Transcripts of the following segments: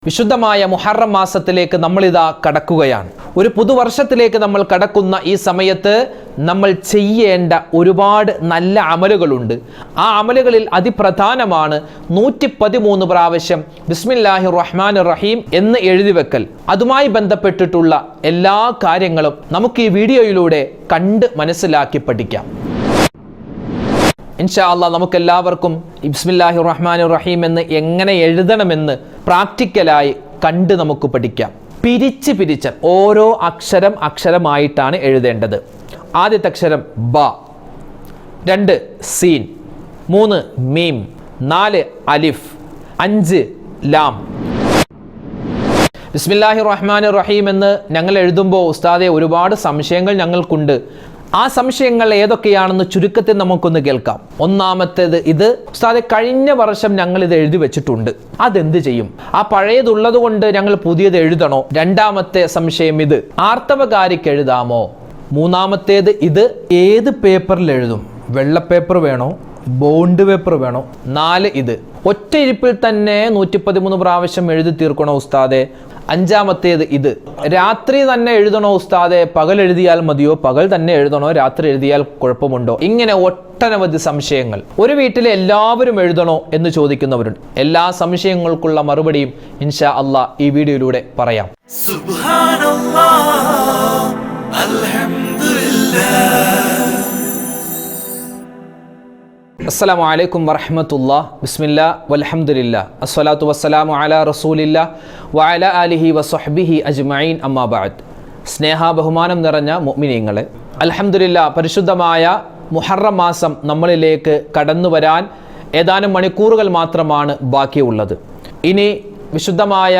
വിശുദ്ധമായ മുഹറം മാസത്തിലേക്ക് നമ്മളിതാ കടക്കുകയാണ്. ഒരു പുതുവർഷത്തിലേക്ക് നമ്മൾ കടക്കുന്ന ഈ സമയത്ത് നമ്മൾ ചെയ്യേണ്ട ഒരുപാട് നല്ല അമലുകളുണ്ട്. ആ അമലുകളിൽ അതിപ്രധാനമാണ് 113 പ്രാവശ്യം ബിസ്മില്ലാഹിർ റഹ്മാനിർ റഹീം എന്ന് എഴുതി വെക്കൽ. അതുമായി ബന്ധപ്പെട്ടിട്ടുള്ള എല്ലാ കാര്യങ്ങളും നമുക്ക് ഈ വീഡിയോയിലൂടെ കണ്ട് മനസ്സിലാക്കി പഠിക്കാം. ഇൻഷാ അല്ലാഹ് നമുക്കെല്ലാവർക്കും ബിസ്മില്ലാഹിർ റഹ്മാനിർ റഹീം എന്ന് എങ്ങനെ എഴുതണമെന്ന് പ്രാക്ടിക്കലായി കണ്ട് നമുക്ക് പഠിക്കാം. പിരിച്ച് ഓരോ അക്ഷരമായിട്ടാണ് എഴുതേണ്ടത്. ആദ്യത്തെ അക്ഷരം ബ, 2 സീൻ, 3 മീം, 4 അലിഫ്, 5 ലാം. ബിസ്മില്ലാഹിർ റഹ്മാനിർ റഹീം എന്ന് ഞങ്ങൾ എഴുതുമ്പോൾ ഉസ്താദെ ഒരുപാട് സംശയങ്ങൾ ഞങ്ങൾക്കുണ്ട്. ആ സംശയങ്ങൾ ഏതൊക്കെയാണെന്ന് ചുരുക്കത്തിൽ നമുക്കൊന്ന് കേൾക്കാം. ഒന്നാമത്തേത്, ഇത് ഉസ്താദെ കഴിഞ്ഞ വർഷം ഞങ്ങൾ ഇത് എഴുതി വെച്ചിട്ടുണ്ട്, അതെന്ത് ചെയ്യും? ആ പഴയതുള്ളത് കൊണ്ട് ഞങ്ങൾ പുതിയത് എഴുതണോ? രണ്ടാമത്തെ സംശയം, ഇത് ആർത്തവകാരിക്ക് എഴുതാമോ? മൂന്നാമത്തേത്, ഇത് ഏത് പേപ്പറിൽ എഴുതും? വെള്ള പേപ്പർ വേണോ, ബോണ്ട് പേപ്പർ വേണോ? 4, ഇത് ഒറ്റ ഇരിപ്പിൽ തന്നെ 113 പ്രാവശ്യം എഴുതി തീർക്കണോ ഉസ്താദെ? അഞ്ചാമത്തേത്, ഇത് രാത്രി തന്നെ എഴുതണോ ഉസ്താദെ? പകൽ എഴുതിയാൽ മതിയോ? പകൽ തന്നെ എഴുതണോ? രാത്രി എഴുതിയാൽ കുഴപ്പമുണ്ടോ? ഇങ്ങനെ ഒട്ടനവധി സംശയങ്ങൾ. ഒരു വീട്ടിലെ എല്ലാവരും എഴുതണോ എന്ന് ചോദിക്കുന്നവരുണ്ട്. എല്ലാ സംശയങ്ങൾക്കുള്ള മറുപടിയും ഇൻഷാ അല്ലാഹ് ഈ വീഡിയോയിലൂടെ പറയാം. സുബ്ഹാനല്ലാഹ്, അൽഹംദുലില്ലാഹ്. അസ്സലാമു അലൈക്കും വറഹ്മത്തുള്ളാഹി. ബിസ്മില്ലാഹ് വൽഹംദുലില്ലാഹ് അസ്സലാത്തു വസ്സലാമു അലാ റസൂലില്ലാഹ് വഅലാ ആലിഹി വസ്വഹ്ബിഹി അജ്മഈൻ, അമ്മാ ബഅദ്. സ്നേഹ ബഹുമാനം നിറഞ്ഞ മുഅ്മിനീങ്ങളെ, അൽഹംദുലില്ലാഹ് പരിശുദ്ധമായ മുഹറം മാസം നമ്മളിലേക്ക് കടന്നു വരാൻ ഏതാനും മണിക്കൂറുകൾ മാത്രമാണ് ബാക്കിയുള്ളത്. ഇനി വിശുദ്ധമായ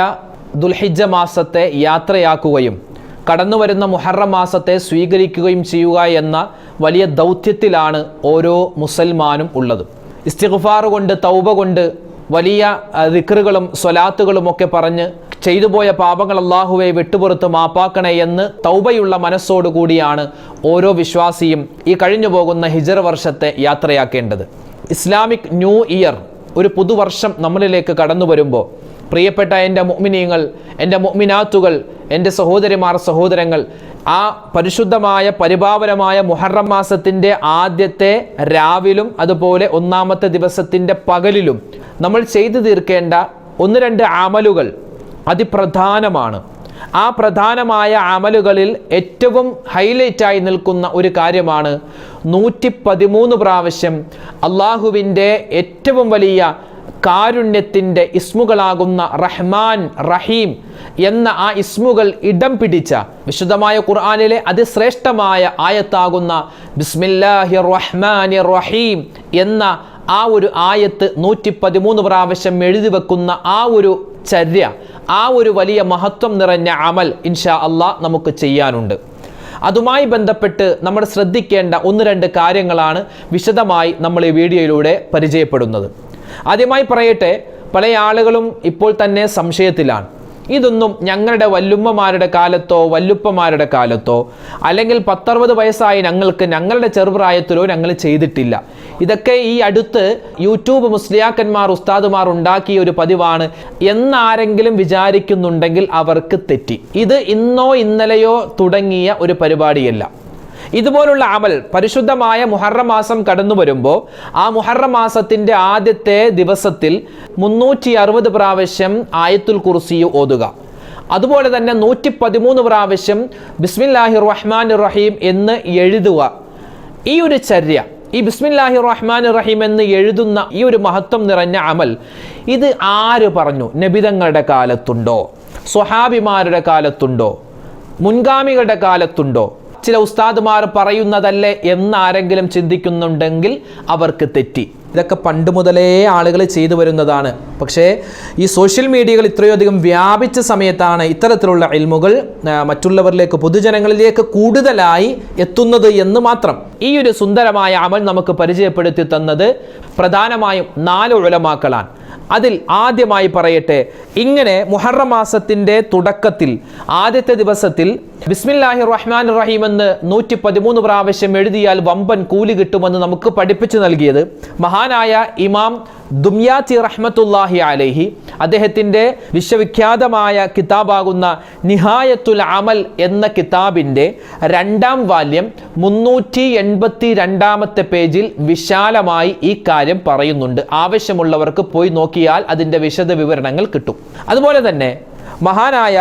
ദുൽഹിജ്ജ മാസത്തെ യാത്രയാക്കുകയും കടന്നു വരുന്ന മുഹറം മാസത്തെ സ്വീകരിക്കുകയും ചെയ്യുക എന്ന വലിയ ദൗത്യത്തിലാണ് ഓരോ മുസൽമാനും ഉള്ളത്. ഇസ്തിഗ്ഫാർ കൊണ്ട്, തൗബ കൊണ്ട്, വലിയ ദിക്റുകളും സ്വലാത്തുകളും ഒക്കെ പറഞ്ഞ് ചെയ്തുപോയ പാപങ്ങൾ അല്ലാഹുവേ വിട്ടുപുറത്ത് മാപ്പാക്കണേ എന്ന് തൗബയുള്ള മനസ്സോടുകൂടിയാണ് ഓരോ വിശ്വാസിയും ഈ കഴിഞ്ഞു പോകുന്ന ഹിജ്റ വർഷത്തെ യാത്രയാക്കേണ്ടത്. ഇസ്ലാമിക് ന്യൂ ഇയർ, ഒരു പുതുവർഷം നമ്മളിലേക്ക് കടന്നു വരുമ്പോൾ പ്രിയപ്പെട്ട എൻ്റെ മുഅ്മിനീങ്ങൾ, എൻ്റെ മുഅ്മിനാത്തുകൾ, എൻ്റെ സഹോദരിമാർ, സഹോദരങ്ങൾ, ആ പരിശുദ്ധമായ പരിപാവനമായ മുഹറം മാസത്തിൻ്റെ ആദ്യത്തെ രാവിലും അതുപോലെ ഒന്നാമത്തെ ദിവസത്തിൻ്റെ പകലിലും നമ്മൾ ചെയ്തു തീർക്കേണ്ട 1-2 അമലുകൾ അതിപ്രധാനമാണ്. ആ പ്രധാനമായ അമലുകളിൽ ഏറ്റവും ഹൈലൈറ്റായി നിൽക്കുന്ന ഒരു കാര്യമാണ് 113 പ്രാവശ്യം അള്ളാഹുവിൻ്റെ ഏറ്റവും വലിയ കാരുണ്യത്തിൻ്റെ ഇസ്മുകളാകുന്ന റഹ്മാൻ, റഹീം എന്ന ആ ഇസ്മുകൾ ഇടം പിടിച്ച വിശുദ്ധമായ ഖുർആനിലെ അതിശ്രേഷ്ഠമായ ആയത്താകുന്ന ബിസ്മില്ലാഹിർ റഹ്മാനിർ റഹീം എന്ന ആ ഒരു ആയത്ത് 113 പ്രാവശ്യം എഴുതി വെക്കുന്ന ആ ഒരു ചര്യ, ആ ഒരു വലിയ മഹത്വം നിറഞ്ഞ അമൽ ഇൻഷാ അല്ലാഹ് നമുക്ക് ചെയ്യാനുണ്ട്. അതുമായി ബന്ധപ്പെട്ട് നമ്മൾ ശ്രദ്ധിക്കേണ്ട 1-2 കാര്യങ്ങളാണ് വിശദമായി നമ്മൾ ഈ വീഡിയോയിലൂടെ പരിചയപ്പെടുന്നത്. ആദ്യമായി പറയട്ടെ, പല ആളുകളും ഇപ്പോൾ തന്നെ സംശയത്തിലാണ്. ഇതൊന്നും ഞങ്ങളുടെ വല്ലുമ്മമാരുടെ കാലത്തോ വല്ലുപ്പമാരുടെ കാലത്തോ അല്ലെങ്കിൽ 10-60 വയസ്സായി ഞങ്ങളുടെ ചെറുപ്രായത്തിലോ ഞങ്ങൾ ചെയ്തിട്ടില്ല. ഇതൊക്കെ ഈ അടുത്ത് യൂട്യൂബ് മുസ്ലിയാക്കന്മാർ, ഉസ്താദുമാർ ഉണ്ടാക്കിയ ഒരു പതിവാണ് എന്നാരെങ്കിലും വിചാരിക്കുന്നുണ്ടെങ്കിൽ അവർക്ക് തെറ്റി. ഇത് ഇന്നോ ഇന്നലെയോ തുടങ്ങിയ ഒരു പരിപാടിയല്ല. ഇതുപോലുള്ള അമൽ പരിശുദ്ധമായ മുഹറം മാസം കടന്നു വരുമ്പോൾ ആ മുഹറം മാസത്തിൻ്റെ ആദ്യത്തെ ദിവസത്തിൽ 360 പ്രാവശ്യം ആയത്തുൽ കുർസി ഓതുക. അതുപോലെ തന്നെ 113 പ്രാവശ്യം ബിസ്മില്ലാഹിർ റഹ്മാനിർ റഹീം എന്ന് എഴുതുക. ഈ ഒരു ചര്യ, ഈ ബിസ്മില്ലാഹിർ റഹ്മാനിർ റഹീം എന്ന് എഴുതുന്ന ഈ ഒരു മഹത്വം നിറഞ്ഞ അമൽ, ഇത് ആര് പറഞ്ഞു? നബിതങ്ങളുടെ കാലത്തുണ്ടോ? സ്വഹാബിമാരുടെ കാലത്തുണ്ടോ? മുൻഗാമികളുടെ കാലത്തുണ്ടോ? ചില ഉസ്താദുമാർ പറയുന്നതല്ലേ എന്നാരെങ്കിലും ചിന്തിക്കുന്നുണ്ടെങ്കിൽ അവർക്ക് തെറ്റി. ഇതൊക്കെ പണ്ട് മുതലേ ആളുകൾ ചെയ്തു വരുന്നതാണ്. പക്ഷേ ഈ സോഷ്യൽ മീഡിയകൾ ഇത്രയധികം വ്യാപിച്ച സമയത്താണ് ഇത്തരത്തിലുള്ള ഇൽമുകൾ മറ്റുള്ളവരിലേക്ക്, പൊതുജനങ്ങളിലേക്ക് കൂടുതലായി എത്തുന്നത് എന്ന് മാത്രം. ഈ ഒരു സുന്ദരമായ അമൽ നമുക്ക് പരിചയപ്പെടുത്തി തന്നത് പ്രധാനമായും 4 ഉലമാക്കളാണ്. അതിൽ ആദ്യമായി പറയട്ടെ, ഇങ്ങനെ മുഹറം മാസത്തിൻ്റെ തുടക്കത്തിൽ ആദ്യത്തെ ദിവസത്തിൽ ബിസ്മില്ലാഹിർ റഹ്മാനിർ റഹീം എന്ന് 113 പ്രാവശ്യം എഴുതിയാൽ വമ്പൻ കൂലി കിട്ടുമെന്ന് നമുക്ക് പഠിപ്പിച്ചു നൽകിയത് മഹാനായ ഇമാം ദുംയാത്തി റഹ്മത്തുള്ളാഹി അലൈഹി അദ്ദേഹത്തിൻ്റെ വിശ്വവിഖ്യാതമായ കിതാബാകുന്ന നിഹായത്തുൽ അമൽ എന്ന കിതാബിൻ്റെ 2ാം വാല്യം 382 പേജിൽ വിശാലമായി ഈ കാര്യം പറയുന്നുണ്ട്. ആവശ്യമുള്ളവർക്ക് പോയി നോക്കിയാൽ അതിൻ്റെ വിശദ വിവരണങ്ങൾ കിട്ടും. അതുപോലെ തന്നെ മഹാനായ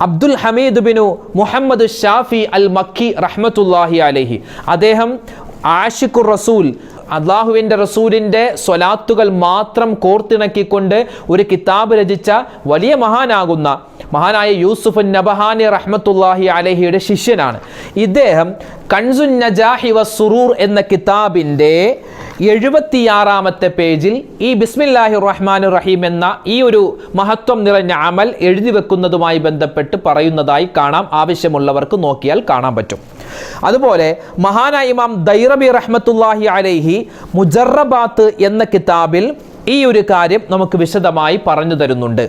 അബ്ദുൽ ഹമീദ് ബിനു മുഹമ്മദ് ഷാഫി അൽ മക്കി റഹ്മത്തുള്ളാഹി അലൈഹി അദ്ദേഹം ആഷിഖുർ റസൂൽ അള്ളാഹുവിൻ്റെ റസൂലിൻ്റെ സ്വലാത്തുകൾ മാത്രം കോർത്തിണക്കിക്കൊണ്ട് ഒരു കിതാബ് രചിച്ച വലിയ മഹാനായ യൂസുഫ് നബഹാനി റഹ്മത്തുള്ളാഹി അലൈഹിയുടെ ശിഷ്യനാണ്. ഇദ്ദേഹം കൻസുൻ നജാഹി വസ്സുറൂർ എന്ന കിതാബിൻ്റെ 76ാമത്തെ പേജിൽ ഈ ബിസ്മില്ലാഹിർ റഹ്മാനിർ റഹീം എന്ന ഈ ഒരു മഹത്വം നിറഞ്ഞ അമൽ എഴുതി വെക്കുന്നതുമായി ബന്ധപ്പെട്ട് പറയുന്നതായി കാണാം. ആവശ്യമുള്ളവർക്ക് നോക്കിയാൽ കാണാൻ പറ്റും. അതുപോലെ മഹാനായ ഇമാം ദൈറബി റഹ്മത്തുള്ളാഹി അലൈഹി മുജറബാത്ത് എന്ന കിതാബിൽ ഈ ഒരു കാര്യം നമുക്ക് വിശദമായി പറഞ്ഞു തരുന്നുണ്ട്.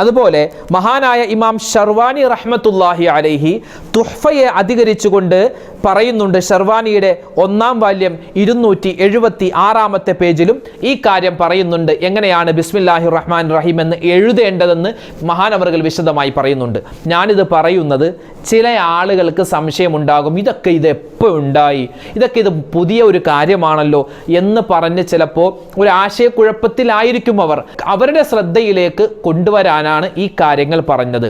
അതുപോലെ മഹാനായ ഇമാം ഷർവാനി റഹ്മത്തുള്ളാഹി അലൈഹി തുഹ്ഫയെ അധികരിച്ചുകൊണ്ട് പറയുന്നുണ്ട്. ഷർവാനിയുടെ 1ാം വാല്യം 276ാമത്തെ പേജിലും ഈ കാര്യം പറയുന്നുണ്ട്. എങ്ങനെയാണ് ബിസ്മില്ലാഹിർ റഹ്മാനിർ റഹീം എന്ന് എഴുതേണ്ടതെന്ന് മഹാനവറുകൾ വിശദമായി പറയുന്നുണ്ട്. ഞാനിത് പറയുന്നത് ചില ആളുകൾക്ക് സംശയമുണ്ടാകും, ഇതൊക്കെ എപ്പോൾ ഉണ്ടായി, ഇത് പുതിയ ഒരു കാര്യമാണല്ലോ എന്ന് പറഞ്ഞ് ചിലപ്പോൾ ഒരു ആശയക്കുഴപ്പത്തിലായിരിക്കും അവരുടെ ശ്രദ്ധയിലേക്ക് കൊണ്ടുവരാനാണ് ഈ കാര്യങ്ങൾ പറഞ്ഞത്.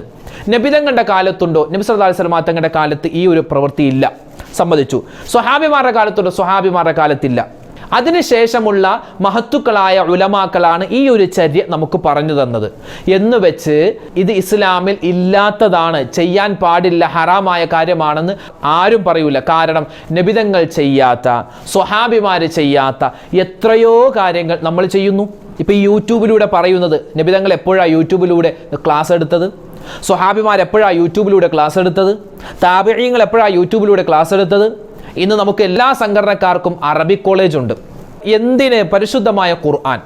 നബിതങ്ങളുടെ കാലത്തുണ്ടോ? നബി സല്ലല്ലാഹു അലൈഹി വസല്ലം തങ്ങളുടെ കാലത്ത് ഈ ഒരു പ്രവൃത്തി ഇല്ല, സമ്മതിച്ചു. സ്വഹാബിമാരുടെ കാലത്തുണ്ടോ? സ്വഹാബിമാരുടെ കാലത്തില്ല. അതിനുശേഷമുള്ള മഹത്തുക്കളായ ഉലമാക്കളാണ് ഈ ഒരു ചര്യ നമുക്ക് പറഞ്ഞു തന്നത്. എന്ന് വെച്ച് ഇത് ഇസ്ലാമിൽ ഇല്ലാത്തതാണ്, ചെയ്യാൻ പാടില്ല, ഹറാമായ കാര്യമാണെന്ന് ആരും പറയൂല. കാരണം നബിതങ്ങൾ ചെയ്യാത്ത, സ്വഹാബിമാര് ചെയ്യാത്ത എത്രയോ കാര്യങ്ങൾ നമ്മൾ ചെയ്യുന്നു. ഇപ്പം ഈ യൂട്യൂബിലൂടെ പറയുന്നത്, നബിതങ്ങൾ എപ്പോഴാണ് യൂട്യൂബിലൂടെ ക്ലാസ് എടുത്തത്? സ്വഹാബിമാർ എപ്പോഴാണ് യൂട്യൂബിലൂടെ ക്ലാസ് എടുത്തത്? താബിഈങ്ങൾ എപ്പോഴാണ് യൂട്യൂബിലൂടെ ക്ലാസ് എടുത്തത്? ഇന്ന് നമുക്ക് എല്ലാ സംഘടനക്കാർക്കും അറബിക് കോളേജ് ഉണ്ട്. എന്തിന്? പരിശുദ്ധമായ ഖുർആൻ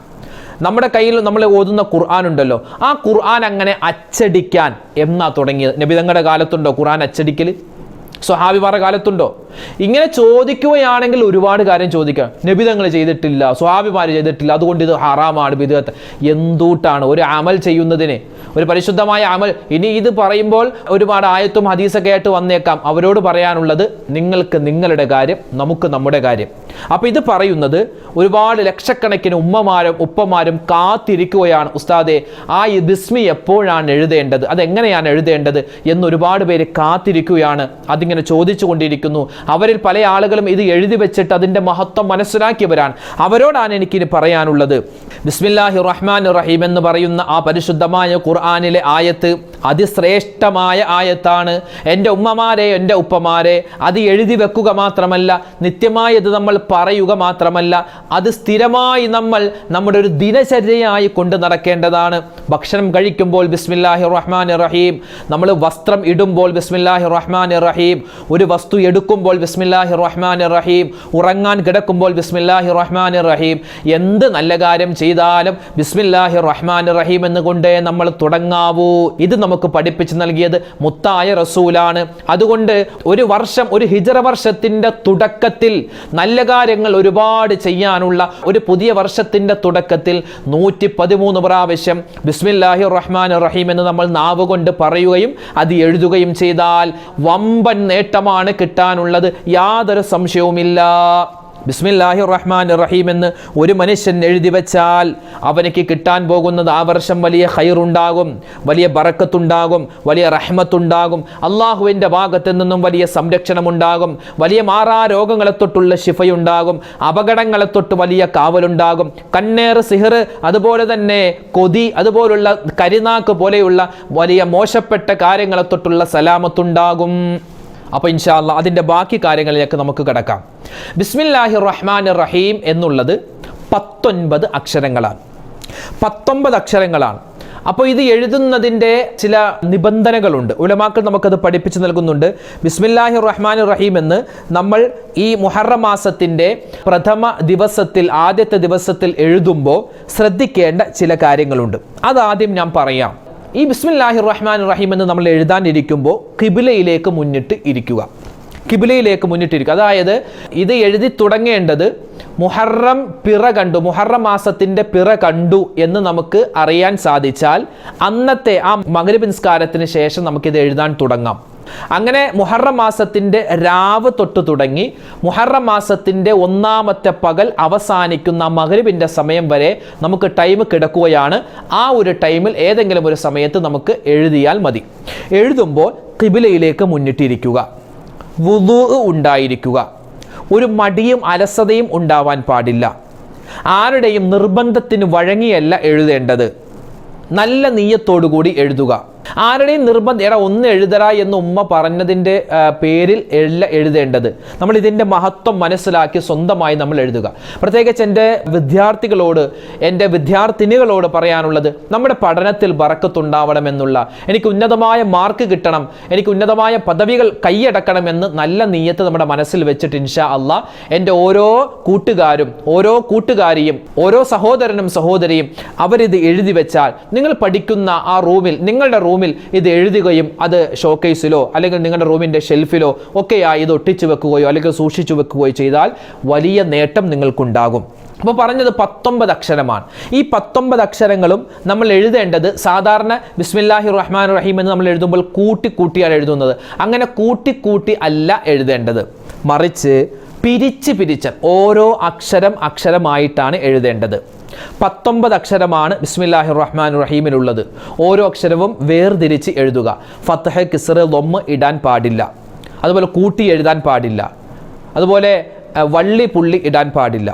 നമ്മുടെ കയ്യിൽ നമ്മൾ ഓതുന്ന ഖുർആൻ ഉണ്ടല്ലോ, ആ ഖുർആൻ അങ്ങനെ അച്ചടിക്കാൻ എന്നാ തുടങ്ങിയത്? നബിതങ്ങളുടെ കാലത്തുണ്ടോ ഖുർആൻ അച്ചടിക്കൽ? സ്വഹാബിമാരുടെ കാലത്തുണ്ടോ? ഇങ്ങനെ ചോദിക്കുകയാണെങ്കിൽ ഒരുപാട് കാര്യം ചോദിക്കാം. നബിതങ്ങൾ ചെയ്തിട്ടില്ല, സ്വഹാബിമാർ ചെയ്തിട്ടില്ല, അതുകൊണ്ട് ഇത് ഹറാമാണ്, ബിദ്അത്ത്. എന്തൂട്ടാണ് ഒരു അമൽ ചെയ്യുന്നതിന്, ഒരു പരിശുദ്ധമായ അമൽ. ഇനി ഇത് പറയുമ്പോൾ ഒരുപാട് ആയത്തും ഹദീസൊക്കെ ആയിട്ട് വന്നേക്കാം. അവരോട് പറയാനുള്ളത്, നിങ്ങൾക്ക് നിങ്ങളുടെ കാര്യം, നമുക്ക് നമ്മുടെ കാര്യം. അപ്പം ഇത് പറയുന്നത് ഒരുപാട് ലക്ഷക്കണക്കിന് ഉമ്മമാരും ഉപ്പമാരും കാത്തിരിക്കുകയാണ്. ഉസ്താദെ, ആ ബിസ്മി എപ്പോഴാണ് എഴുതേണ്ടത്, അതെങ്ങനെയാണ് എഴുതേണ്ടത് എന്നൊരുപാട് പേര് കാത്തിരിക്കുകയാണ്. അതിങ്ങനെ ചോദിച്ചു കൊണ്ടിരിക്കുന്നു. അവരിൽ പല ആളുകളും ഇത് എഴുതി വെച്ചിട്ട് അതിൻ്റെ മഹത്വം മനസ്സിലാക്കിയവരാണ്. അവരോടാണ് എനിക്കിനി പറയാനുള്ളത്. ബിസ്മില്ലാഹിർ റഹ്മാനിർ റഹീം എന്ന് പറയുന്ന ആ പരിശുദ്ധമായ ഖുർആനിലെ ആയത്ത് അതിശ്രേഷ്ഠമായ ആയത്താണ്. എൻ്റെ ഉമ്മമാരെ, എൻ്റെ ഉപ്പമാരെ, അത് എഴുതി വെക്കുക മാത്രമല്ല, നിത്യമായി ഇത് നമ്മൾ പറയുക മാത്രമല്ല, അത് സ്ഥിരമായി നമ്മൾ നമ്മുടെ ഒരു ദിനചര്യയായി കൊണ്ട് നടക്കേണ്ടതാണ്. ഭക്ഷണം കഴിക്കുമ്പോൾ ബിസ്മില്ലാഹിർ റഹ്മാനിർ റഹീം, നമ്മൾ വസ്ത്രം ഇടുമ്പോൾ ബിസ്മില്ലാഹിർ റഹ്മാനിർ റഹീം, ഒരു വസ്തു എടുക്കുമ്പോൾ ബിസ്മില്ലാഹിർ റഹ്മാനിർ റഹീം, ഉറങ്ങാൻ കിടക്കുമ്പോൾ ബിസ്മില്ലാഹിർ റഹ്മാനിർ റഹീം. എന്ത് നല്ല കാര്യം ചെയ്താലും ബിസ്മില്ലാഹിർ റഹ്മാനിർ റഹീം എന്നുകൊണ്ടേ നമ്മൾ തുടങ്ങാവൂ. ഇത് നമുക്ക് പഠിപ്പിച്ചു നൽകിയത് മുത്തായ റസൂലാണ്. അതുകൊണ്ട് ഒരു വർഷം, ഒരു ഹിജ്റ വർഷത്തിന്റെ തുടക്കത്തിൽ നല്ല കാര്യങ്ങൾ ഒരുപാട് ചെയ്യാനുള്ള ഒരു പുതിയ വർഷത്തിന്റെ തുടക്കത്തിൽ 113 പ്രാവശ്യം ബിസ്മില്ലാഹിർ റഹ്മാനിർ റഹീം എന്ന് നമ്മൾ നാവ് കൊണ്ട് പറയുകയും അത് എഴുതുകയും ചെയ്താൽ വമ്പൻ നേട്ടമാണ് കിട്ടാനുള്ളത്, യാതൊരു സംശയവുമില്ല. ബിസ്മില്ലാഹിർ റഹ്മാനിർ റഹീം എന്ന് ഒരു മനുഷ്യൻ എഴുതി വെച്ചാൽ അവനക്ക് കിട്ടാൻ പോകുന്നത് ആ വർഷം വലിയ ഖൈറുണ്ടാകും, വലിയ ബറക്കത്തുണ്ടാകും, വലിയ റഹ്മത്തുണ്ടാകും. അള്ളാഹുവിൻ്റെ ഭാഗത്തു നിന്നും വലിയ സംരക്ഷണമുണ്ടാകും, വലിയ മാറാ രോഗങ്ങളെ തൊട്ടുള്ള ശിഫയുണ്ടാകും, അപകടങ്ങളെ തൊട്ട് വലിയ കാവലുണ്ടാകും. കണ്ണേർ, സിഹർ, അതുപോലെ തന്നെ കൊതി, അതുപോലുള്ള കരിനാക്ക് പോലെയുള്ള വലിയ മോശപ്പെട്ട കാര്യങ്ങളെ തൊട്ടുള്ള സലാമത്തുണ്ടാകും. അപ്പോൾ ഇൻഷാ അല്ലാഹ് അതിൻ്റെ ബാക്കി കാര്യങ്ങളിലേക്ക് നമുക്ക് കടക്കാം. ബിസ്മില്ലാഹിർ റഹ്മാനിർ റഹീം എന്നുള്ളത് 19 അക്ഷരങ്ങളാണ്. 19 അക്ഷരങ്ങളാണ്. അപ്പോൾ ഇത് എഴുതുന്നതിൻ്റെ ചില നിബന്ധനകളുണ്ട്. ഉലമാക്കൾ നമുക്കത് പഠിപ്പിച്ചു നൽകുന്നുണ്ട്. ബിസ്മില്ലാഹിർ റഹ്മാനിർ റഹീം എന്ന് നമ്മൾ ഈ മുഹറം മാസത്തിൻ്റെ പ്രഥമ ദിവസത്തിൽ, ആദ്യത്തെ ദിവസത്തിൽ എഴുതുമ്പോൾ ശ്രദ്ധിക്കേണ്ട ചില കാര്യങ്ങളുണ്ട്. അതാദ്യം ഞാൻ പറയാം. ഈ ബിസ്മില്ലാഹിർ റഹ്മാനിർ റഹീം എന്ന് നമ്മൾ എഴുതാനിരിക്കുമ്പോൾ ഖിബ്ലയിലേക്ക് മുന്നിട്ട് ഇരിക്കുക. ഖിബ്ലയിലേക്ക് മുന്നിട്ടിരിക്കുക. അതായത് ഇത് എഴുതി തുടങ്ങേണ്ടത് മുഹറം പിറ കണ്ടു, മുഹറം മാസത്തിൻ്റെ പിറ കണ്ടു എന്ന് നമുക്ക് അറിയാൻ സാധിച്ചാൽ അന്നത്തെ ആ മഗ്‌രിബ് നിസ്കാരത്തിന് ശേഷം നമുക്കിത് എഴുതാൻ തുടങ്ങാം. അങ്ങനെ മുഹറം മാസത്തിൻ്റെ രാവ് തൊട്ട് തുടങ്ങി മുഹറം മാസത്തിൻ്റെ ഒന്നാമത്തെ പകൽ അവസാനിക്കുന്ന മഗ്‌രിബിൻ്റെ സമയം വരെ നമുക്ക് ടൈം കിടക്കുകയാണ്. ആ ഒരു ടൈമിൽ ഏതെങ്കിലും ഒരു സമയത്ത് നമുക്ക് എഴുതിയാൽ മതി. എഴുതുമ്പോൾ ഖിബ്ലയിലേക്ക് മുന്നിട്ടിരിക്കുക, വുളൂ ഉണ്ടായിരിക്കുക, ഒരു മടിയും അലസതയും ഉണ്ടാവാൻ പാടില്ല. ആരുടെയും നിർബന്ധത്തിന് വഴങ്ങിയല്ല എഴുതേണ്ടത്. നല്ല നീയത്തോടുകൂടി എഴുതുക. ആരുടെയും നിർബന്ധം ഒന്ന് എഴുതരാ എന്ന് ഉമ്മ പറഞ്ഞതിൻ്റെ പേരിൽ എഴുതേണ്ടത്. നമ്മൾ ഇതിൻ്റെ മഹത്വം മനസ്സിലാക്കി സ്വന്തമായി നമ്മൾ എഴുതുക. പ്രത്യേകിച്ച് എൻ്റെ വിദ്യാർത്ഥികളോട്, എൻ്റെ വിദ്യാർത്ഥിനികളോട് പറയാനുള്ളത്, നമ്മുടെ പഠനത്തിൽ ബറക്കത്തുണ്ടാവണമെന്നുള്ള, എനിക്ക് ഉന്നതമായ മാർക്ക് കിട്ടണം, എനിക്ക് ഉന്നതമായ പദവികൾ കൈയടക്കണമെന്ന് നല്ല നീയത്ത് നമ്മുടെ മനസ്സിൽ വെച്ചിട്ട് ഇൻഷാ അള്ളാ എൻ്റെ ഓരോ കൂട്ടുകാരും ഓരോ കൂട്ടുകാരിയും ഓരോ സഹോദരനും സഹോദരിയും അവരിത് എഴുതി വെച്ചാൽ നിങ്ങൾ പഠിക്കുന്ന ആ റൂമിൽ, നിങ്ങളുടെ റൂമിൽ ഇത് എഴുതുകയും അത് ഷോക്കേസിലോ അല്ലെങ്കിൽ നിങ്ങളുടെ റൂമിൻ്റെ ഷെൽഫിലോ ഒക്കെയായി ഇത് ഒട്ടിച്ചു വെക്കുകയോ അല്ലെങ്കിൽ സൂക്ഷിച്ചു വെക്കുകയോ ചെയ്താൽ വലിയ നേട്ടം നിങ്ങൾക്കുണ്ടാകും. അപ്പോൾ പറഞ്ഞത് 19 അക്ഷരമാണ്. ഈ 19 അക്ഷരങ്ങളും നമ്മൾ എഴുതേണ്ടത് സാധാരണ ബിസ്മില്ലാഹിർ റഹ്മാനിർ റഹീം എന്ന് നമ്മൾ എഴുതുമ്പോൾ കൂട്ടിയാണ് എഴുതുന്നത്. അങ്ങനെ കൂട്ടി അല്ല എഴുതേണ്ടത്, മറിച്ച് പിരിച്ച് ഓരോ അക്ഷരമായിട്ടാണ് എഴുതേണ്ടത്. 19 അക്ഷരമാണ് ബിസ്മില്ലാഹിർ റഹ്മാനിർ റഹീമിലുള്ളത്. ഓരോ അക്ഷരവും വേർതിരിച്ച് എഴുതുക. ഫത്ഹ, കിസ്ർ, ലൊമ്മ് ഇടാൻ പാടില്ല. അതുപോലെ കൂട്ടി എഴുതാൻ പാടില്ല. അതുപോലെ വള്ളി പുള്ളി ഇടാൻ പാടില്ല.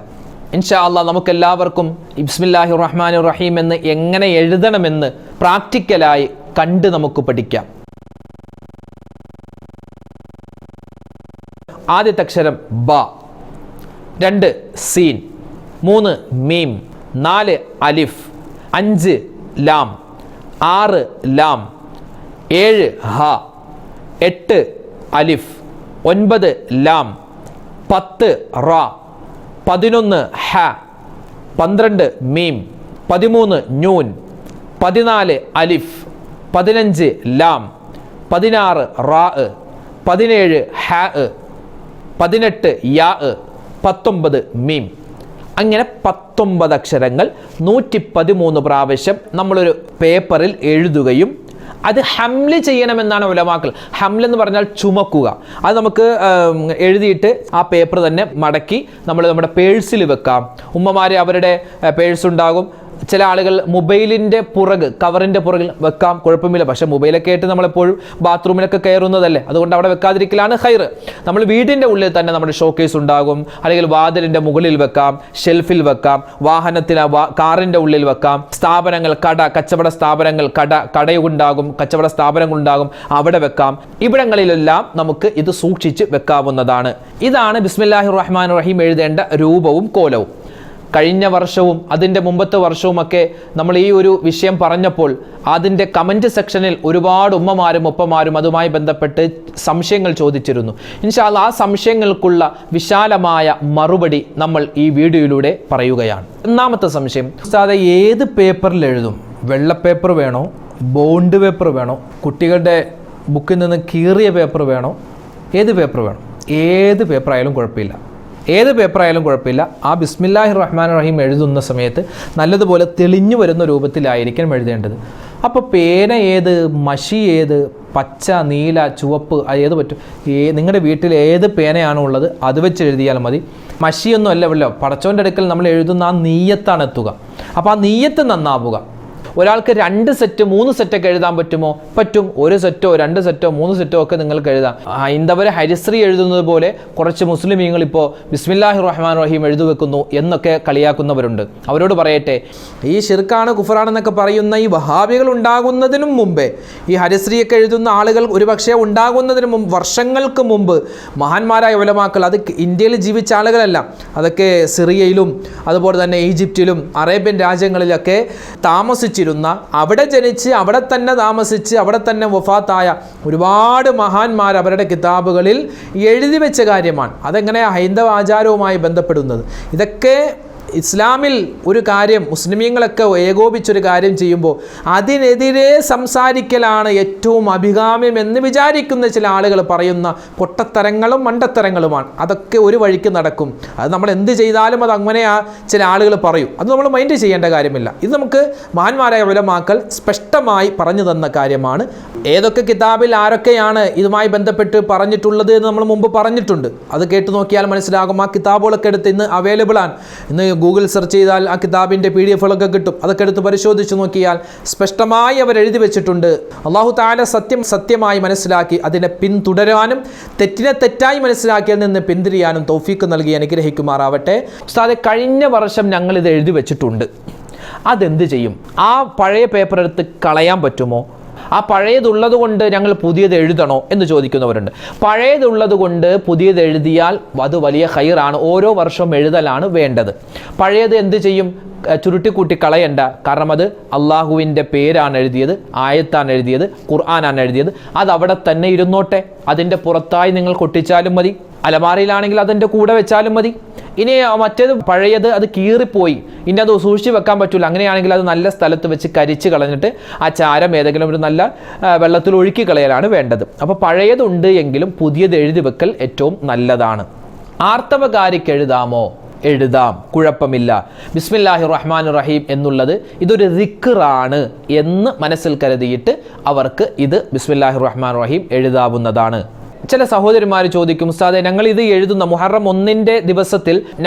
ഇൻഷാ അള്ളാഹ് നമുക്കെല്ലാവർക്കും ബിസ്മില്ലാഹിർ റഹ്മാനിർ റഹീം എന്ന് എങ്ങനെ എഴുതണമെന്ന് പ്രാക്ടിക്കലായി കണ്ട് നമുക്ക് പഠിക്കാം. ആദ്യത്തെ അക്ഷരം ബ, 2 സീൻ, 3 മീം, 4 അലിഫ്, 5 ലാം, 6 ലാം, 7 ഹ, 8 അലിഫ്, 9 ലാം, 10 റ, 11 ഹ, 12 മീം, 13 നൂൻ, 14 അലിഫ്, 15 ലാം, 16 റാ, 17 ഹ, 18 യാ, 19 മീം. അങ്ങനെ 19 അക്ഷരങ്ങൾ 113 പ്രാവശ്യം നമ്മളൊരു പേപ്പറിൽ എഴുതുകയും അത് ഹംല് ചെയ്യണമെന്നാണ് ഉലമാക്കൾ. ഹംല് എന്ന് പറഞ്ഞാൽ ചുമക്കുക. അത് നമുക്ക് എഴുതിയിട്ട് ആ പേപ്പർ തന്നെ മടക്കി നമ്മൾ നമ്മുടെ പേഴ്സിൽ വെക്കാം. ഉമ്മമാർ അവരുടെ പേഴ്സ് ഉണ്ടാകും. ചില ആളുകൾ മൊബൈലിൻ്റെ കവറിൻ്റെ പുറകിൽ വെക്കാം, കുഴപ്പമില്ല. പക്ഷേ മൊബൈലൊക്കെ ആയിട്ട് നമ്മളെപ്പോഴും ബാത്റൂമിലൊക്കെ കയറുന്നതല്ലേ, അതുകൊണ്ട് അവിടെ വെക്കാതിരിക്കലാണ് ഹൈർ. നമ്മൾ വീടിൻ്റെ ഉള്ളിൽ തന്നെ നമ്മുടെ ഷോക്കേസ് ഉണ്ടാകും, അല്ലെങ്കിൽ വാതിലിൻ്റെ മുകളിൽ വെക്കാം, ഷെൽഫിൽ വെക്കാം, കാറിൻ്റെ ഉള്ളിൽ വെക്കാം. സ്ഥാപനങ്ങൾ, കച്ചവട സ്ഥാപനങ്ങൾ, കടയുണ്ടാകും, കച്ചവട സ്ഥാപനങ്ങളുണ്ടാകും, അവിടെ വെക്കാം. ഇവിടങ്ങളിലെല്ലാം നമുക്ക് ഇത് സൂക്ഷിച്ച് വെക്കാവുന്നതാണ്. ഇതാണ് ബിസ്മില്ലാഹിർ റഹ്മാനിർ റഹീം എഴുതേണ്ട രൂപവും കോലവും. കഴിഞ്ഞ വർഷവും അതിൻ്റെ മുമ്പത്തെ വർഷവുമൊക്കെ നമ്മൾ ഈ ഒരു വിഷയം പറഞ്ഞപ്പോൾ അതിൻ്റെ കമൻറ്റ് സെക്ഷനിൽ ഒരുപാട് ഉമ്മമാരും ഒപ്പമാരും അതുമായി ബന്ധപ്പെട്ട് സംശയങ്ങൾ ചോദിച്ചിരുന്നു. ഇൻഷാ അല്ലാഹ് ആ സംശയങ്ങൾക്കുള്ള വിശാലമായ മറുപടി നമ്മൾ ഈ വീഡിയോയിലൂടെ പറയുകയാണ്. ഒന്നാമത്തെ സംശയം, ഉസ്താദേ ഏത് പേപ്പറിൽ എഴുതും? വെള്ള പേപ്പർ വേണോ, ബോണ്ട് പേപ്പർ വേണോ, കുട്ടികളുടെ ബുക്കിൽ നിന്ന് കീറിയ പേപ്പർ വേണോ, ഏത് പേപ്പർ വേണം? ഏത് പേപ്പറായാലും കുഴപ്പമില്ല. ഏത് പേപ്പറായാലും കുഴപ്പമില്ല. ആ ബിസ്മില്ലാഹിർ റഹ്മാനിർ റഹീം എഴുതുന്ന സമയത്ത് നല്ലതുപോലെ തെളിഞ്ഞു വരുന്ന രൂപത്തിലായിരിക്കണം എഴുതേണ്ടത്. അപ്പോൾ പേന ഏത്, മഷി ഏത്, പച്ച, നീല, ചുവപ്പ്, ഏത് പറ്റും? നിങ്ങളുടെ വീട്ടിൽ ഏത് പേനയാണോ ഉള്ളത് അത് വെച്ച് എഴുതിയാൽ മതി. മഷിയൊന്നും അല്ലല്ലോ, പടച്ചോൻ്റെ അടുക്കൽ നമ്മൾ എഴുതുന്ന ആ നീയത്താണ് എത്തുക. അപ്പോൾ ആ നീയത്ത് നന്നാവുക. ഒരാൾക്ക് 2 സെറ്റ് 3 സെറ്റൊക്കെ എഴുതാൻ പറ്റുമോ? പറ്റും. 1 സെറ്റോ 2 സെറ്റോ 3 സെറ്റോ ഒക്കെ നിങ്ങൾക്ക് എഴുതാം. ഹൈന്ദവർ ഹരിശ്രീ എഴുതുന്നത് പോലെ കുറച്ച് മുസ്ലിമീങ്ങൾ ഇപ്പോൾ ബിസ്മില്ലാഹിർ റഹ്മാനിർ റഹീം എഴുതി വെക്കുന്നു എന്നൊക്കെ കളിയാക്കുന്നവരുണ്ട്. അവരോട് പറയട്ടെ, ഈ ഷിർക്കാണ് കുഫറാണെന്നൊക്കെ പറയുന്ന ഈ വഹാബികൾ ഉണ്ടാകുന്നതിനും മുമ്പേ, ഈ ഹരിശ്രീയൊക്കെ എഴുതുന്ന ആളുകൾ ഒരുപക്ഷെ ഉണ്ടാകുന്നതിന് മുമ്പ്, വർഷങ്ങൾക്ക് മുമ്പ് മഹാന്മാരായ ഉലമാക്കൾ, അത് ഇന്ത്യയിൽ ജീവിച്ച ആളുകളല്ല, അതൊക്കെ സിറിയയിലും അതുപോലെ തന്നെ ഈജിപ്തിലും അറേബ്യൻ രാജ്യങ്ങളിലൊക്കെ താമസിച്ചിരുന്ന, അവിടെ ജനിച്ച് അവിടെ തന്നെ താമസിച്ച് അവിടെ തന്നെ വഫാത്തായ ഒരുപാട് മഹാന്മാർ അവരുടെ കിതാബുകളിൽ എഴുതി വെച്ച കാര്യമാണ്. അതെങ്ങനെയാണ് ഹൈന്ദവ ആചാരവുമായി ബന്ധപ്പെടുന്നത്? ഇതൊക്കെ ഇസ്ലാമിൽ ഒരു കാര്യം മുസ്ലിമീങ്ങളൊക്കെ ഏകോപിച്ചൊരു കാര്യം ചെയ്യുമ്പോൾ അതിനെതിരെ സംസാരിക്കലാണ് ഏറ്റവും അഭികാമ്യം എന്ന് വിചാരിക്കുന്ന ചില ആളുകൾ പറയുന്ന പൊട്ടത്തരങ്ങളും മണ്ടത്തരങ്ങളുമാണ്. അതൊക്കെ ഒരു വഴിക്ക് നടക്കും. അത് നമ്മൾ എന്ത് ചെയ്താലും അത് അങ്ങനെ ചില ആളുകൾ പറയും. അത് നമ്മൾ മൈൻഡ് ചെയ്യേണ്ട കാര്യമില്ല. ഇത് നമുക്ക് മഹാന്മാരായ ഉലമാക്കൾ സ്പഷ്ടമായി പറഞ്ഞു തന്ന കാര്യമാണ്. ഏതൊക്കെ കിതാബിൽ ആരൊക്കെയാണ് ഇതുമായി ബന്ധപ്പെട്ട് പറഞ്ഞിട്ടുള്ളത് എന്ന് നമ്മൾ മുമ്പ് പറഞ്ഞിട്ടുണ്ട്. അത് കേട്ട് നോക്കിയാൽ മനസ്സിലാകും. ആ കിതാബുകളൊക്കെ എടുത്ത് ഇന്ന് അവൈലബിൾ ആണ്. ഇന്ന് ഗൂഗിൾ സെർച്ച് ചെയ്താൽ ആ കിതാബിൻ്റെ PDF-കളൊക്കെ കിട്ടും. അതൊക്കെ എടുത്ത് പരിശോധിച്ച് നോക്കിയാൽ സ്പഷ്ടമായി അവർ എഴുതി വെച്ചിട്ടുണ്ട്. അല്ലാഹു തആല സത്യം സത്യമായി മനസ്സിലാക്കി അതിനെ പിന്തുടരാനും തെറ്റിനെ തെറ്റായി മനസ്സിലാക്കിയതിൽ നിന്ന് പിന്തിരിയാനും തൗഫീക്ക് നൽകി അനുഗ്രഹിക്കുമാറാവട്ടെ. ഉസ്താദെ, കഴിഞ്ഞ വർഷം ഞങ്ങൾ ഇത് എഴുതി വെച്ചിട്ടുണ്ട്, അതെന്ത് ചെയ്യും? ആ പഴയ പേപ്പർ എടുത്ത് കളയാൻ പറ്റുമോ? ആ പഴയതുള്ളത് കൊണ്ട് ഞങ്ങൾ പുതിയത് എഴുതണോ എന്ന് ചോദിക്കുന്നവരുണ്ട്. പഴയതുള്ളത് കൊണ്ട് പുതിയത് എഴുതിയാൽ അത് വലിയ ഖൈറാണ്. ഓരോ വർഷവും എഴുതലാണ് വേണ്ടത്. പഴയത് എന്ത് ചെയ്യും? ചുരുട്ടിക്കൂട്ടി കളയണ്ട. കാരണം അത് അള്ളാഹുവിൻ്റെ പേരാണ് എഴുതിയത്, ആയത്താണ് എഴുതിയത്, ഖുർആനാണ് എഴുതിയത്. അത് അവിടെ തന്നെ ഇരുന്നോട്ടെ. അതിൻ്റെ പുറത്തായി നിങ്ങൾ കൊട്ടിച്ചാലും മതി, അലമാരയിലാണെങ്കിൽ അതിൻ്റെ കൂടെ വെച്ചാലും മതി. ഇനി മറ്റേത് പഴയത് അത് കീറിപ്പോയി, ഇനി അത് സൂക്ഷിച്ച് വെക്കാൻ പറ്റില്ല. അങ്ങനെയാണെങ്കിൽ അത് നല്ല സ്ഥലത്ത് വെച്ച് കരിച്ച് കളഞ്ഞിട്ട് ആ ചാരം ഏതെങ്കിലും ഒരു നല്ല വെള്ളത്തിൽ ഒഴുക്കി കളയലാണ് വേണ്ടത്. അപ്പോൾ പഴയതുണ്ട് എങ്കിലും പുതിയത് എഴുതി വെക്കൽ ഏറ്റവും നല്ലതാണ്. ആർത്തവകാരിക്ക് എഴുതാമോ? എഴുതാം, കുഴപ്പമില്ല. ബിസ്മില്ലാഹിർ റഹ്മാനിർ റഹീം എന്നുള്ളത് ഇതൊരു ദിക്റാണ് എന്ന് മനസ്സിൽ കരുതിയിട്ട് അവർക്ക് ഇത് ബിസ്മില്ലാഹിർ റഹ്മാനിർ റഹീം എഴുതാവുന്നതാണ്. ചില സഹോദരിമാർ ചോദിക്കും, ഉസ്താദെ, ഞങ്ങൾ ഇത് എഴുതുന്ന മുഹറം 1 ദിവസത്തിൽ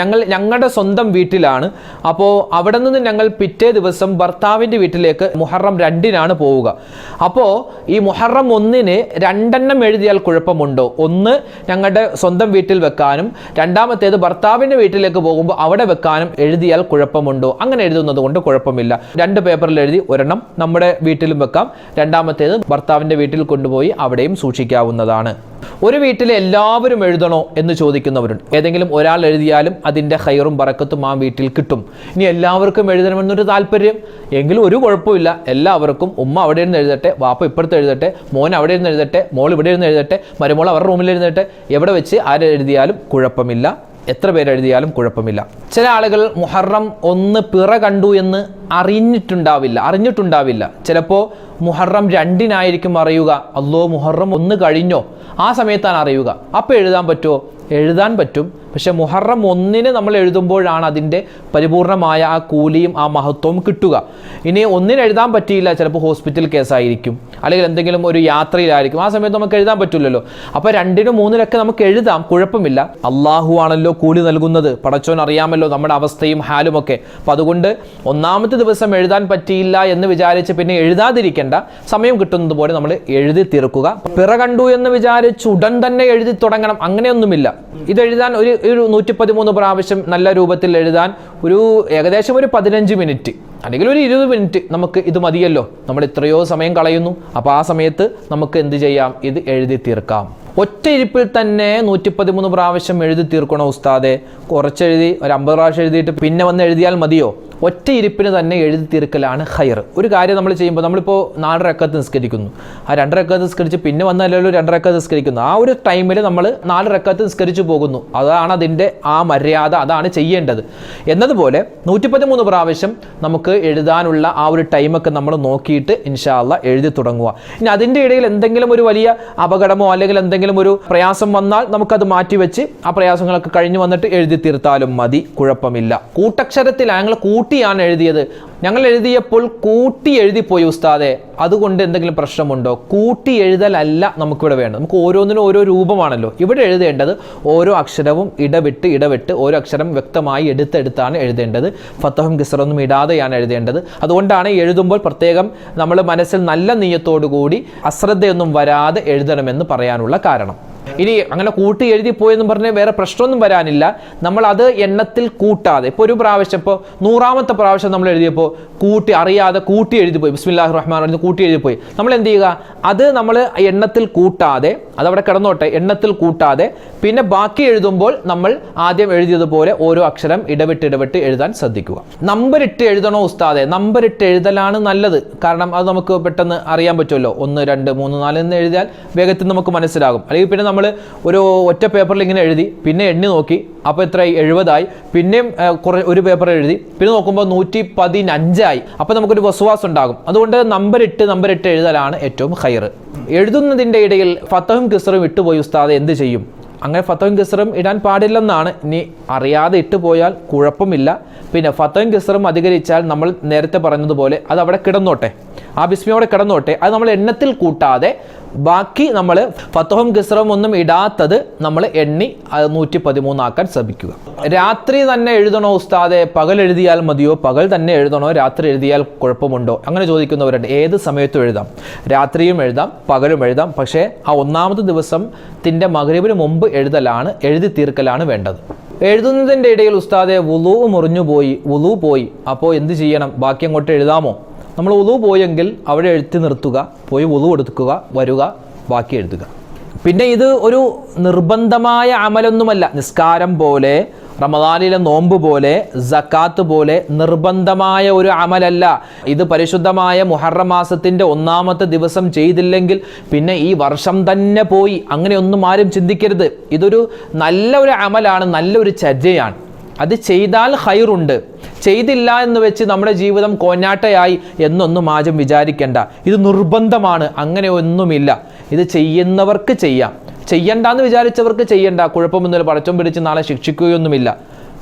ഞങ്ങളുടെ സ്വന്തം വീട്ടിലാണ്. അപ്പോൾ അവിടെ നിന്ന് ഞങ്ങൾ പിറ്റേ ദിവസം ഭർത്താവിൻ്റെ വീട്ടിലേക്ക് മുഹറം 2 പോവുക. അപ്പോൾ ഈ മുഹറം 1 2 എഴുതിയാൽ കുഴപ്പമുണ്ടോ? ഒന്ന് ഞങ്ങളുടെ സ്വന്തം വീട്ടിൽ വെക്കാനും രണ്ടാമത്തേത് ഭർത്താവിൻ്റെ വീട്ടിലേക്ക് പോകുമ്പോൾ അവിടെ വെക്കാനും എഴുതിയാൽ കുഴപ്പമുണ്ടോ? അങ്ങനെ എഴുതുന്നത് കൊണ്ട് കുഴപ്പമില്ല. 2 പേപ്പറിൽ എഴുതി ഒരെണ്ണം നമ്മുടെ വീട്ടിലും വെക്കാം, രണ്ടാമത്തേത് ഭർത്താവിൻ്റെ വീട്ടിൽ കൊണ്ടുപോയി അവിടെയും സൂക്ഷിക്കാവുന്നതാണ്. ഒരു വീട്ടിൽ എല്ലാവരും എഴുതണോ എന്ന് ചോദിക്കുന്നവരുണ്ട്. ഏതെങ്കിലും ഒരാൾ എഴുതിയാലും അതിൻ്റെ ഖൈറും ബറക്കത്തും ആ വീട്ടിൽ കിട്ടും. ഇനി എല്ലാവർക്കും എഴുതണമെന്നൊരു താല്പര്യം എങ്കിലും ഒരു കുഴപ്പമില്ല. എല്ലാവർക്കും ഉമ്മ അവിടെ ഇരുന്ന് എഴുതട്ടെ, വാപ്പ ഇപ്പുറത്ത് എഴുതട്ടെ, മോൻ അവിടെ ഇരുന്ന് എഴുതട്ടെ, മോൾ ഇവിടെ ഇരുന്ന് എഴുതട്ടെ, മരുമോൾ അവരുടെ റൂമിൽ എഴുതട്ടെ, എവിടെ വെച്ച് ആരെഴുതിയാലും കുഴപ്പമില്ല. എത്ര പേരെഴുതിയാലും കുഴപ്പമില്ല. ചില ആളുകൾ മുഹറം 1 പിറ കണ്ടു എന്ന് അറിഞ്ഞിട്ടുണ്ടാവില്ല. ചിലപ്പോൾ മുഹറം 2 അറിയുക. അല്ലോ മുഹറം 1 കഴിഞ്ഞോ, ആ സമയത്താണ് അറിയുക. അപ്പോൾ എഴുതാൻ പറ്റുമോ? എഴുതാൻ പറ്റും. പക്ഷെ മുഹറം 1 നമ്മൾ എഴുതുമ്പോഴാണ് അതിൻ്റെ പരിപൂർണമായ ആ കൂലിയും ആ മഹത്വവും കിട്ടുക. ഇനി 1 എഴുതാൻ പറ്റിയില്ല, ചിലപ്പോൾ ഹോസ്പിറ്റൽ കേസായിരിക്കും, അല്ലെങ്കിൽ എന്തെങ്കിലും ഒരു യാത്രയിലായിരിക്കും. ആ സമയത്ത് നമുക്ക് എഴുതാൻ പറ്റില്ലല്ലോ. അപ്പോൾ 2, 3 നമുക്ക് എഴുതാം, കുഴപ്പമില്ല. അള്ളാഹു ആണല്ലോ കൂലി നൽകുന്നത്. പടച്ചോൻ അറിയാമല്ലോ നമ്മുടെ അവസ്ഥയും ഹാലും ഒക്കെ. അപ്പം അതുകൊണ്ട് 1-ാമത്തെ ദിവസം എഴുതാൻ പറ്റിയില്ല എന്ന് വിചാരിച്ച് പിന്നെ എഴുതാതിരിക്കേണ്ട. സമയം കിട്ടുന്നത് പോലെ നമ്മൾ എഴുതി തീർക്കുക. പിറ കണ്ടു എന്ന് വിചാരിച്ച് ഉടൻ തന്നെ എഴുതി തുടങ്ങണം, അങ്ങനെയൊന്നുമില്ല. ഇതെഴുതാൻ ഒരു 113 പ്രാവശ്യം നല്ല രൂപത്തിൽ എഴുതാൻ ഏകദേശം ഒരു 15 മിനിറ്റ് അല്ലെങ്കിൽ ഒരു 20 മിനിറ്റ് നമുക്ക് ഇത് മതിയല്ലോ. നമ്മൾ എത്രയോ സമയം കളയുന്നു. അപ്പോൾ ആ സമയത്ത് നമുക്ക് എന്ത് ചെയ്യാം? ഇത് എഴുതി തീർക്കാം. ഒറ്റ ഇരിപ്പിൽ തന്നെ 113 പ്രാവശ്യം എഴുതി തീർക്കണോ ഉസ്താദെ? കുറച്ചെഴുതി ഒരു 50 പ്രാവശ്യം എഴുതിയിട്ട് പിന്നെ വന്ന് എഴുതിയാൽ മതിയോ? ഒറ്റ ഇരിപ്പിന് തന്നെ എഴുതി തീർക്കലാണ് ഖൈർ. ഒരു കാര്യം നമ്മൾ ചെയ്യുമ്പോൾ, നമ്മളിപ്പോൾ 4 റക്അത്ത് നിസ്കരിക്കുന്നു, ആ 2 റക്അത്ത് നിസ്കരിച്ച് പിന്നെ വന്നല്ലോ 2 റക്അത്ത് നിസ്കരിക്കുന്നു. ആ ഒരു ടൈമിൽ നമ്മൾ 4 റക്അത്ത് നിസ്കരിച്ചു പോകുന്നു. അതാണ് അതിൻ്റെ ആ മര്യാദ, അതാണ് ചെയ്യേണ്ടത്. എന്നതുപോലെ 113 പ്രാവശ്യം നമുക്ക് എഴുതാനുള്ള ആ ഒരു ടൈമൊക്കെ നമ്മൾ നോക്കിയിട്ട് ഇൻഷാ അല്ലാഹ് എഴുതി തുടങ്ങുക. ഇനി അതിൻ്റെ ഇടയിൽ എന്തെങ്കിലും ഒരു വലിയ അപകടമോ അല്ലെങ്കിൽ എന്തെങ്കിലും ഒരു പ്രയാസം വന്നാൽ നമുക്കത് മാറ്റിവെച്ച് ആ പ്രയാസങ്ങളൊക്കെ കഴിഞ്ഞ് വന്നിട്ട് എഴുതി തീർത്താലും മതി, കുഴപ്പമില്ല. കൂട്ടക്ഷരത്തിൽ ഞങ്ങൾ കൂട്ടിയാണ് എഴുതിയത്. ഞങ്ങൾ എഴുതിയപ്പോൾ കൂട്ടി എഴുതിപ്പോയി ഉസ്താദെ, അതുകൊണ്ട് എന്തെങ്കിലും പ്രശ്നമുണ്ടോ? കൂട്ടി എഴുതലല്ല നമുക്കിവിടെ വേണ്ടത്. നമുക്ക് ഓരോന്നിനും ഓരോ രൂപമാണല്ലോ. ഇവിടെ എഴുതേണ്ടത് ഓരോ അക്ഷരവും ഇടവിട്ട് ഓരോ അക്ഷരം വ്യക്തമായി എടുത്താണ് എഴുതേണ്ടത്. ഫത്തഹും കിസ്റൊന്നും ഇടാതെയാണ് എഴുതേണ്ടത്. അതുകൊണ്ടാണ് എഴുതുമ്പോൾ പ്രത്യേകം നമ്മൾ മനസ്സിൽ നല്ല നിയ്യത്തോടു കൂടി അശ്രദ്ധയൊന്നും വരാതെ എഴുതണമെന്ന് പറയാനുള്ള കാരണം. ഇനി അങ്ങനെ കൂട്ടി എഴുതിപ്പോയെന്ന് പറഞ്ഞ് വേറെ പ്രശ്നമൊന്നും വരാനില്ല. നമ്മൾ അത് എണ്ണത്തിൽ കൂട്ടാതെ, ഇപ്പോൾ ഒരു പ്രാവശ്യം, ഇപ്പോൾ 100-ാമത്തെ പ്രാവശ്യം നമ്മൾ എഴുതിയപ്പോൾ അറിയാതെ കൂട്ടി എഴുതിപ്പോയി, ബിസ്മില്ലാഹിർ റഹ്മാനിർ റഹീം കൂട്ടി എഴുതിപ്പോയി. നമ്മൾ എന്ത് ചെയ്യുക? അത് നമ്മൾ എണ്ണത്തിൽ കൂട്ടാതെ, അതവിടെ കിടന്നോട്ടെ, എണ്ണത്തിൽ കൂട്ടാതെ പിന്നെ ബാക്കി എഴുതുമ്പോൾ നമ്മൾ ആദ്യം എഴുതിയതുപോലെ ഓരോ അക്ഷരം ഇടവിട്ട് എഴുതാൻ ശ്രദ്ധിക്കുക. നമ്പറിട്ട് എഴുതണോ ഉസ്താദെ? നമ്പറിട്ട് എഴുതലാണ് നല്ലത്. കാരണം അത് നമുക്ക് പെട്ടെന്ന് അറിയാൻ പറ്റുമല്ലോ. 1, 2, 3, 4 എന്ന് എഴുതിയാൽ വേഗത്തിൽ നമുക്ക് മനസ്സിലാകും. അല്ലെങ്കിൽ പിന്നെ നമ്മൾ ഒരു ഒറ്റ പേപ്പറിൽ ഇങ്ങനെ എഴുതി, പിന്നെ എണ്ണി നോക്കി, അപ്പോൾ എത്രയായി? 70 പിന്നെയും ഒരു പേപ്പർ എഴുതി, പിന്നെ നോക്കുമ്പോൾ 115 അപ്പോൾ നമുക്കൊരു വസ്വാസം ഉണ്ടാകും. അതുകൊണ്ട് നമ്പർ ഇട്ട് എഴുതലാണ് ഏറ്റവും ഖൈർ. എഴുതുന്നതിൻ്റെ ഇടയിൽ ഫത്തഹും കിസ്റും ഇട്ടുപോയി ഉസ്താദ് എന്ത് ചെയ്യും? അങ്ങനെ ഫത്തഹും കിസ്റും ഇടാൻ പാടില്ലെന്നാണ്. ഇനി അറിയാതെ ഇട്ടുപോയാൽ കുഴപ്പമില്ല. പിന്നെ ഫത്തഹും കിസ്റും അധികരിച്ചാൽ നമ്മൾ നേരത്തെ പറഞ്ഞതുപോലെ അത് അവിടെ കിടന്നോട്ടെ, ആ ബിസ്മിയോടെ കിടന്നോട്ടെ. അത് നമ്മൾ എണ്ണത്തിൽ കൂട്ടാതെ ബാക്കി നമ്മൾ ഫത്തഹും കിസ്റും ഒന്നും ഇടാത്തത് നമ്മൾ എണ്ണി 113 ആക്കാൻ ശ്രമിക്കുക. രാത്രി തന്നെ എഴുതണോ ഉസ്താദെ, പകൽ എഴുതിയാൽ മതിയോ? പകൽ തന്നെ എഴുതണോ, രാത്രി എഴുതിയാൽ കുഴപ്പമുണ്ടോ? അങ്ങനെ ചോദിക്കുന്നവരുണ്ട്. ഏത് സമയത്തും എഴുതാം, രാത്രിയും എഴുതാം, പകലും എഴുതാം. പക്ഷേ ആ ഒന്നാമത്തെ ദിവസത്തിൻ്റെ മഗ്‌രിബിന് മുമ്പ് എഴുതി തീർക്കലാണ് വേണ്ടത്. എഴുതുന്നതിൻ്റെ ഇടയിൽ ഉസ്താദെ വുളൂ മുറിഞ്ഞു പോയി, അപ്പോൾ എന്ത് ചെയ്യണം? ബാക്കി അങ്ങോട്ട് എഴുതാമോ? നമ്മൾ വുളൂ പോയെങ്കിൽ അവിടെ എഴുത്തി നിർത്തുക, പോയി വുളൂ എടുക്കുക, വരിക, ബാക്കി എഴുതുക. പിന്നെ ഇത് ഒരു നിർബന്ധമായ അമലൊന്നുമല്ല. നിസ്കാരം പോലെ, റമദാനിലെ നോമ്പ് പോലെ, സക്കാത്ത് പോലെ നിർബന്ധമായ ഒരു അമലല്ല. ഇത് പരിശുദ്ധമായ മുഹറം മാസത്തിൻ്റെ 1-ാമത്തെ ദിവസം ചെയ്തില്ലെങ്കിൽ പിന്നെ ഈ വർഷം തന്നെ പോയി, അങ്ങനെയൊന്നും ആരും ചിന്തിക്കരുത്. ഇതൊരു നല്ല ഒരു അമലാണ്, നല്ലൊരു ചര്യയാണ്. അത് ചെയ്താൽ ഖൈറുണ്ട്. ചെയ്തില്ല എന്ന് വെച്ച് നമ്മുടെ ജീവിതം കോഞ്ഞാട്ടയായി എന്നൊന്നും ആരും വിചാരിക്കേണ്ട. ഇത് നിർബന്ധമാണ്, അങ്ങനെ ഒന്നുമില്ല. ഇത് ചെയ്യുന്നവർക്ക് ചെയ്യാം, ചെയ്യണ്ടെന്ന് വിചാരിച്ചവർക്ക് ചെയ്യണ്ട, കുഴപ്പമൊന്നുമില്ല. പടച്ചോൻ പിടിച്ച് നാളെ ശിക്ഷിക്കുകയൊന്നുമില്ല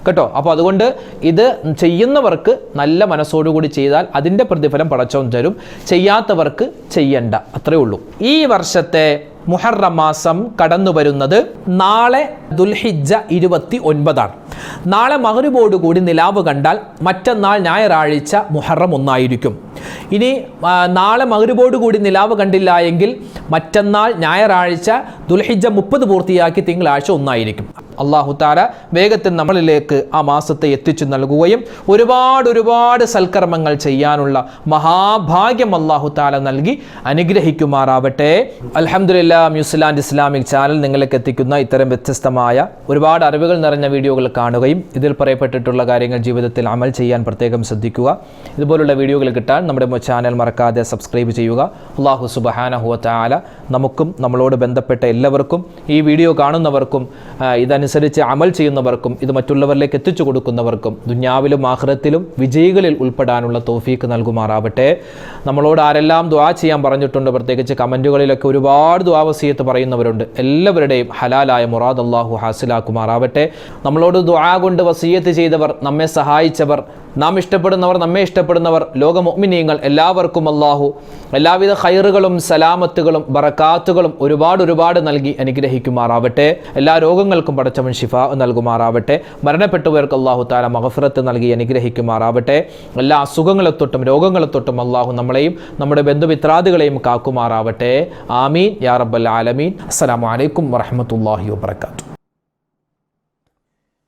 കേട്ടോ. അപ്പോൾ അതുകൊണ്ട് ഇത് ചെയ്യുന്നവർക്ക് നല്ല മനസ്സോടുകൂടി ചെയ്താൽ അതിൻ്റെ പ്രതിഫലം പടച്ചോൻ തരും, ചെയ്യാത്തവർക്ക് ചെയ്യണ്ട, അത്രേ ഉള്ളൂ. ഈ വർഷത്തെ മുഹറം മാസം കടന്നു വരുന്നത് നാളെ ദുൽഹിജ്ജ 29. നാളെ മഗ്‌രിബോടുകൂടി നിലാവ് കണ്ടാൽ മറ്റന്നാൾ ഞായറാഴ്ച മുഹറം 1 ഇനി നാളെ മഗ്‌രിബോടുകൂടി നിലാവ് കണ്ടില്ല എങ്കിൽ മറ്റന്നാൾ ഞായറാഴ്ച ദുൽഹിജ്ജ 30 പൂർത്തിയാക്കി തിങ്കളാഴ്ച 1 അല്ലാഹു തആല വേഗത്തിൽ നമ്മളിലേക്ക് ആ മാസത്തെ എത്തിച്ചു നൽകുകയും ഒരുപാട് സൽക്കർമ്മങ്ങൾ ചെയ്യാനുള്ള മഹാഭാഗ്യം അല്ലാഹു തആല നൽകി അനുഗ്രഹിക്കുമാറാവട്ടെ. അൽഹംദുലില്ലാഹ്, ന്യൂസിലാൻഡ് ഇസ്ലാമിക് ചാനൽ നിങ്ങളിലേക്ക് എത്തിക്കുന്ന ഇത്തരം വ്യത്യസ്തമായ ഒരുപാട് അറിവുകൾ നിറഞ്ഞ വീഡിയോകൾ കാണുകയും ഇതിൽ പറയപ്പെട്ടിട്ടുള്ള കാര്യങ്ങൾ ജീവിതത്തിൽ അമൽ ചെയ്യാൻ പ്രത്യേകം ശ്രദ്ധിക്കുക. ഇതുപോലുള്ള വീഡിയോകൾ കിട്ടാൻ നമ്മുടെ ചാനൽ മറക്കാതെ സബ്സ്ക്രൈബ് ചെയ്യുക. അല്ലാഹു സുബ്ഹാനഹു വ തആല നമുക്കും നമ്മളോട് ബന്ധപ്പെട്ട എല്ലാവർക്കും, ഈ വീഡിയോ കാണുന്നവർക്കും, ഇതനുസരിച്ച് അമൽ ചെയ്യുന്നവർക്കും, ഇത് മറ്റുള്ളവരിലേക്ക് എത്തിച്ചു കൊടുക്കുന്നവർക്കും ദുനിയാവിലും ആഖിറത്തിലും വിജയികളിൽ ഉൾപ്പെടാനുള്ള തൗഫീഖ് നൽകുമാറാവട്ടെ. നമ്മളോട് ആരെല്ലാം ദുആ ചെയ്യാൻ പറഞ്ഞിട്ടുണ്ട്, പ്രത്യേകിച്ച് കമൻറ്റുകളിലൊക്കെ ഒരുപാട് ദുആ വസിയത്ത് പറയുന്നവരുണ്ട്. എല്ലാവരുടെയും ഹലാലായ മുറാദ് അല്ലാഹു ഹാസിലാക്കുമാറാവട്ടെ. നമ്മളോട് ദുആ കൊണ്ട് വസിയത്ത് ചെയ്തവർ, നമ്മെ സഹായിച്ചവർ, നാം ഇഷ്ടപ്പെടുന്നവർ, നമ്മെ ഇഷ്ടപ്പെടുന്നവർ, ലോക മുഅ്മിനീങ്ങൾ എല്ലാവർക്കും അല്ലാഹു എല്ലാവിധ ഖൈറുകളും സലാമത്തുകളും ബറകാത്തുകളും ഒരുപാട് നൽകി അനുഗ്രഹിക്കുമാറാവട്ടെ. എല്ലാ രോഗങ്ങൾക്കും പടച്ചവൻ ശിഫാ നൽകുമാറാവട്ടെ. മരണപ്പെട്ടവർക്ക് അല്ലാഹു തആല മഗ്ഫിറത്ത് നൽകി അനുഗ്രഹിക്കുമാറാവട്ടെ. എല്ലാ അസുഖങ്ങളെ തൊട്ടും രോഗങ്ങളെ തൊട്ടും അല്ലാഹു നമ്മളെയും നമ്മുടെ ബന്ധുമിത്രാദികളെയും കാക്കുമാറാവട്ടെ. ആമീൻ യാ റബ്ബൽ ആലമീൻ. അസ്സലാമു അലൈക്കും വറഹ്മത്തുള്ളാഹി വബറകാതുഹു.